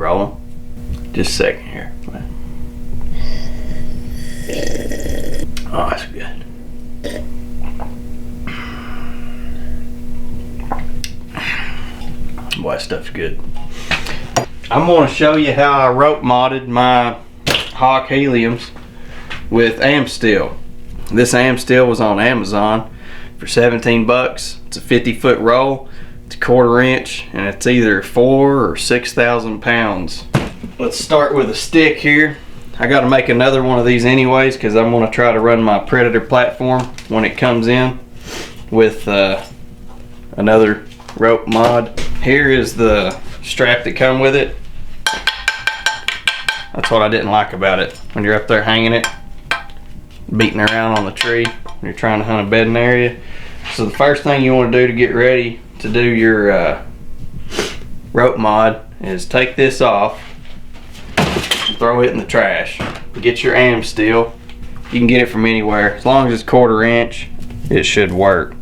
rolling. Just a second here. Oh, that's good. Boy, that stuff's good. I'm going to show you how I rope modded my Hawk Heliums with Amsteel. This Amsteel was on Amazon for 17 bucks. It's a 50-foot roll. It's a 1/4 inch, and it's either 4,000 or 6,000 pounds. Let's start with a stick here. I got to make another one of these anyways because I'm going to try to run my Predator platform when it comes in with another rope mod. Here is the strap that come with it. That's what I didn't like about it. When you're up there hanging it, beating around on the tree, when you're trying to hunt a bedding area. So the first thing you want to do to get ready to do your rope mod is take this off, throw it in the trash. Get your Amsteel. You can get it from anywhere. As long as it's 1/4 inch, it should work.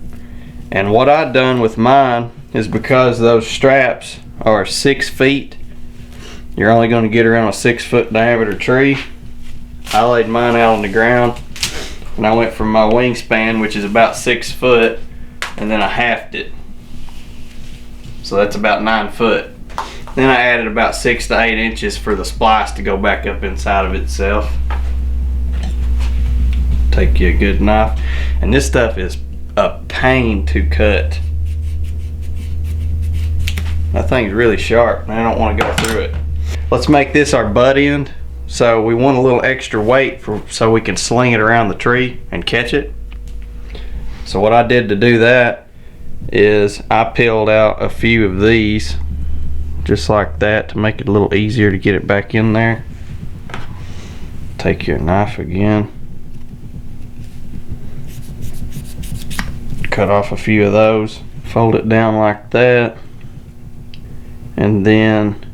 And what I've done with mine is because those straps are 6 feet, you're only going to get around a 6-foot diameter tree. I laid mine out on the ground and I went from my wingspan, which is about 6 foot, and then I halved it. So that's about 9 foot. Then I added about 6 to 8 inches for the splice to go back up inside of itself. Take you a good knife. And this stuff is a pain to cut. That thing's really sharp and I don't want to go through it. Let's make this our butt end. So we want a little extra weight so we can sling it around the tree and catch it. So what I did to do that is I peeled out a few of these just like that to make it a little easier to get it back in there. Take your knife again, cut off a few of those, fold it down like that, and then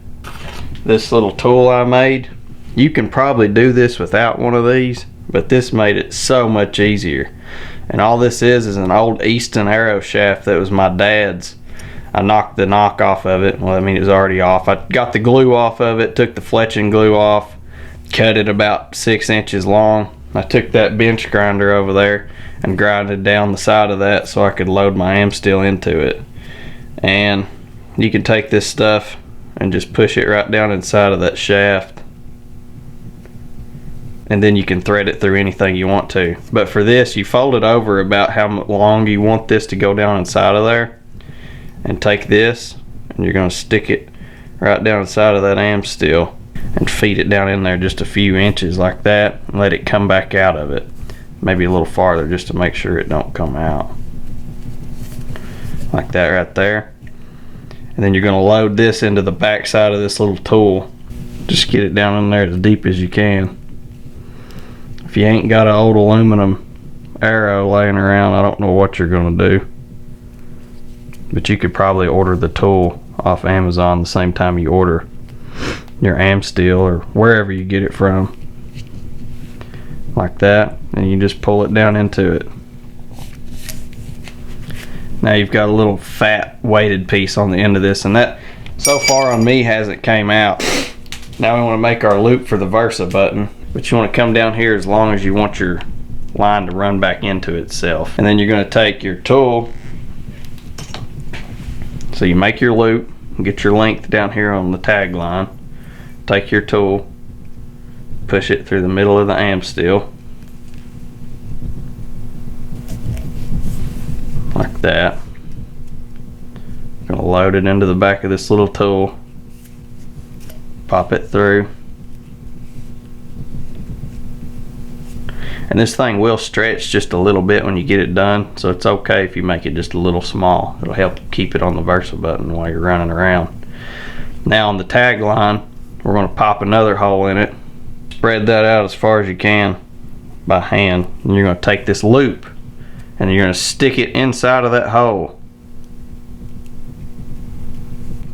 this little tool I made, you can probably do this without one of these, but this made it so much easier. And all this is an old Easton arrow shaft that was my dad's. I knocked the knock off of it. Well, I mean, it was already off. I got the glue off of it, took the fletching glue off, cut it about 6 inches long. I took that bench grinder over there and grinded down the side of that so I could load my Amsteel into it. And you can take this stuff and just push it right down inside of that shaft, and then you can thread it through anything you want to. But for this, you fold it over about how long you want this to go down inside of there, and take this and you're going to stick it right down inside of that Amsteel and feed it down in there just a few inches like that, and let it come back out of it, maybe a little farther, just to make sure it don't come out like that right there. And then you're going to load this into the back side of this little tool. Just get it down in there as deep as you can. If you ain't got an old aluminum arrow laying around, I don't know what you're going to do. But you could probably order the tool off Amazon the same time you order your Amsteel or wherever you get it from. Like that. And you just pull it down into it. Now you've got a little fat weighted piece on the end of this, and that so far on me hasn't came out. Now we want to make our loop for the Versa button, but you want to come down here as long as you want your line to run back into itself. And then you're going to take your tool. So you make your loop, get your length down here on the tag line, take your tool, push it through the middle of the Amsteel like that. Gonna load it into the back of this little tool, pop it through, and this thing will stretch just a little bit when you get it done, so it's okay if you make it just a little small. It'll help keep it on the Versa button while you're running around. Now on the tag line, we're going to pop another hole in it, spread that out as far as you can by hand, and you're going to take this loop and you're going to stick it inside of that hole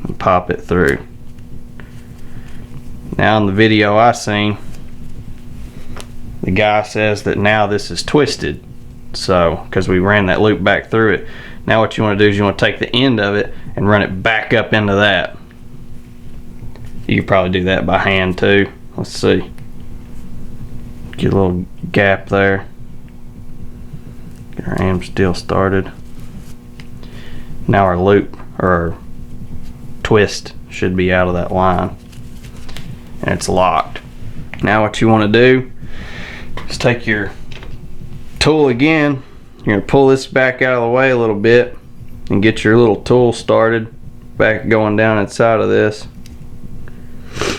and pop it through. Now in the video I seen, the guy says that now this is twisted, so because we ran that loop back through it. Now what you want to do is you want to take the end of it and run it back up into that, You could probably do that by hand too. Let's see. Get a little gap there. Get our Amsteel started. Now our loop or our twist should be out of that line, and it's locked. Now what you want to do is take your tool again. You're gonna pull this back out of the way a little bit and get your little tool started back going down inside of this.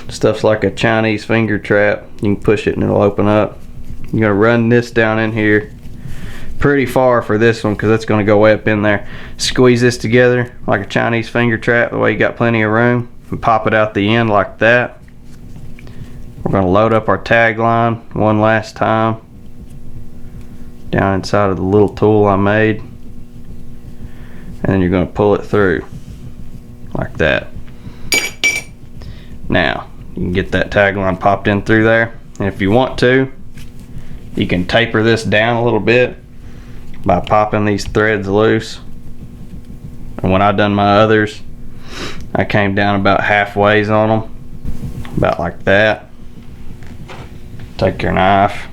Stuff's like a Chinese finger trap. You can push it and it'll open up. You're gonna run this down in here pretty far for this one because it's gonna go way up in there. Squeeze this together like a Chinese finger trap, the way you got plenty of room, and pop it out the end like that. We're gonna load up our tag line one last time down inside of the little tool I made, and then you're gonna pull it through like that. Now you can get that tag line popped in through there, and if you want to, you can taper this down a little bit by popping these threads loose. And when I done my others, I came down about halfways on them, about like that. Take your knife,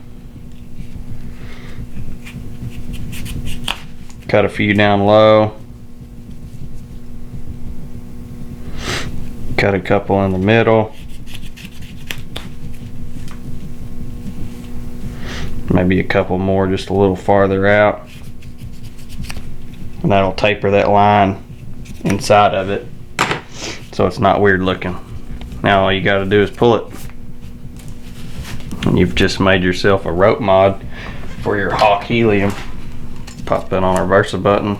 cut a few down low, cut a couple in the middle, maybe a couple more just a little farther out, and that'll taper that line inside of it so it's not weird looking. Now all you got to do is pull it, and you've just made yourself a rope mod for your Hawk helium. Pop that on our Versa button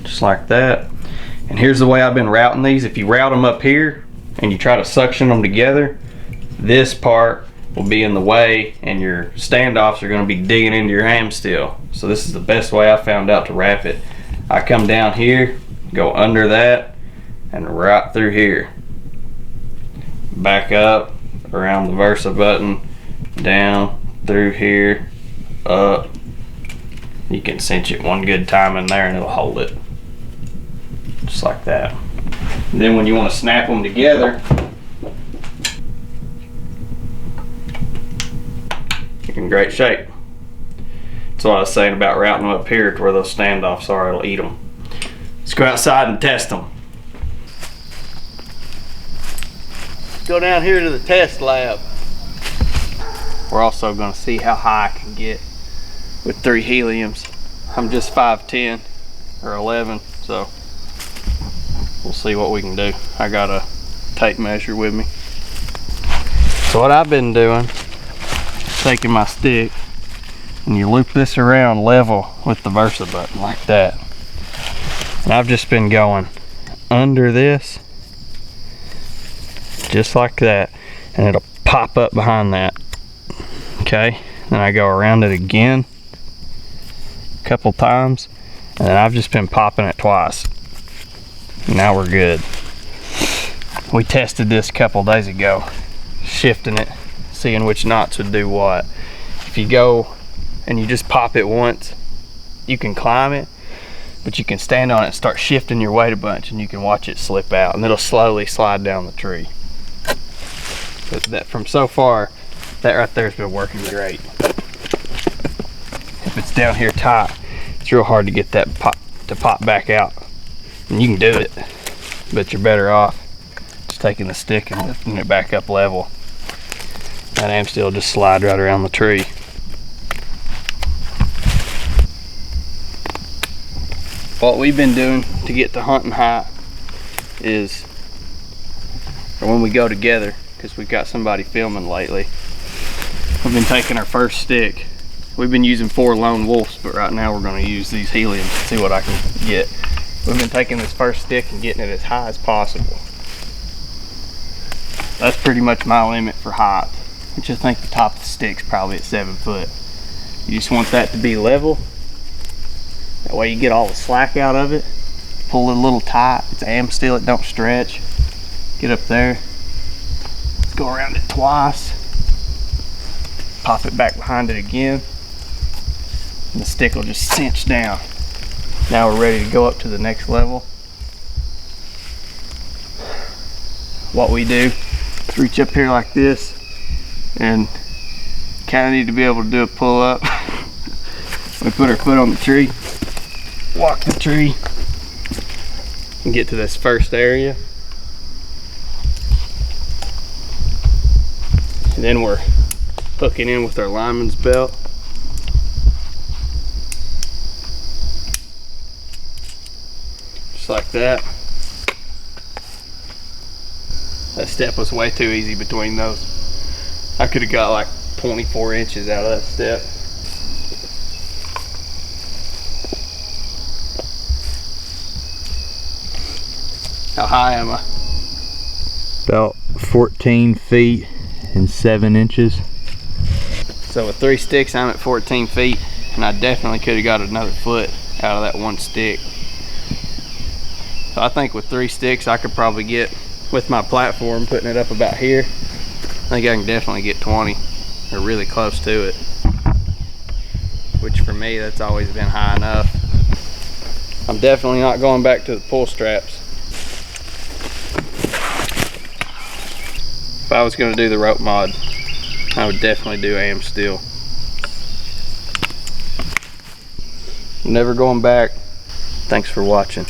just like that. And here's the way I've been routing these. If you route them up here and you try to suction them together, this part will be in the way and your standoffs are going to be digging into your Amsteel. So this is the best way I found out to wrap it. I come down here, go under that, and right through here. Back up around the Versa button, down through here, up. You can cinch it one good time in there and it'll hold it. Just like that. And then when you want to snap them together, you're in great shape. That's what I was saying about routing them up here to where those standoffs are, it'll eat them. Let's go outside and test them. Let's go down here to the test lab. We're also going to see how high I can get with 3 heliums. I'm just 5'10" or 11, so we'll see what we can do. I got a tape measure with me. So what I've been doing, taking my stick, and you loop this around level with the Versa button like that. And I've just been going under this, just like that, and it'll pop up behind that. Okay, then I go around it again a couple times, and then I've just been popping it twice. Now we're good. We tested this a couple days ago, shifting it, seeing which knots would do what. If you go and you just pop it once, you can climb it, but you can stand on it and start shifting your weight a bunch, and you can watch it slip out, and it'll slowly slide down the tree. But that, from so far, that right there has been working great. If it's down here tight, it's real hard to get that pop back out. And you can do it, but you're better off just taking the stick and lifting it back up level. That Amsteel will just slide right around the tree. What we've been doing to get to hunting height is, or when we go together, because we've got somebody filming lately, we've been taking our first stick. We've been using 4 lone wolves, but right now we're going to use these heliums and see what I can get. We've been taking this first stick and getting it as high as possible. That's pretty much my limit for height, which I think the top of the stick's probably at 7 foot. You just want that to be level. That way you get all the slack out of it. Pull it a little tight. It's Amsteel, it don't stretch. Get up there. Let's go around it twice. Pop it back behind it again. And the stick will just cinch down. Now we're ready to go up to the next level. what we do is reach up here like this and kind of need to be able to do a pull up. We put our foot on the tree, walk the tree, and get to this first area. And then we're hooking in with our lineman's belt. Just like that. That step was way too easy between those. I could have got like 24 inches out of that step. How high am I? About 14 feet and 7 inches. So with 3 sticks, I'm at 14 feet, and I definitely could have got another foot out of that one stick. So I think with 3 sticks, I could probably get, with my platform, putting it up about here, I think I can definitely get 20, or really close to it. Which for me, that's always been high enough. I'm definitely not going back to the pull straps. If I was going to do the rope mod, I would definitely do Amsteel. Never going back. Thanks for watching.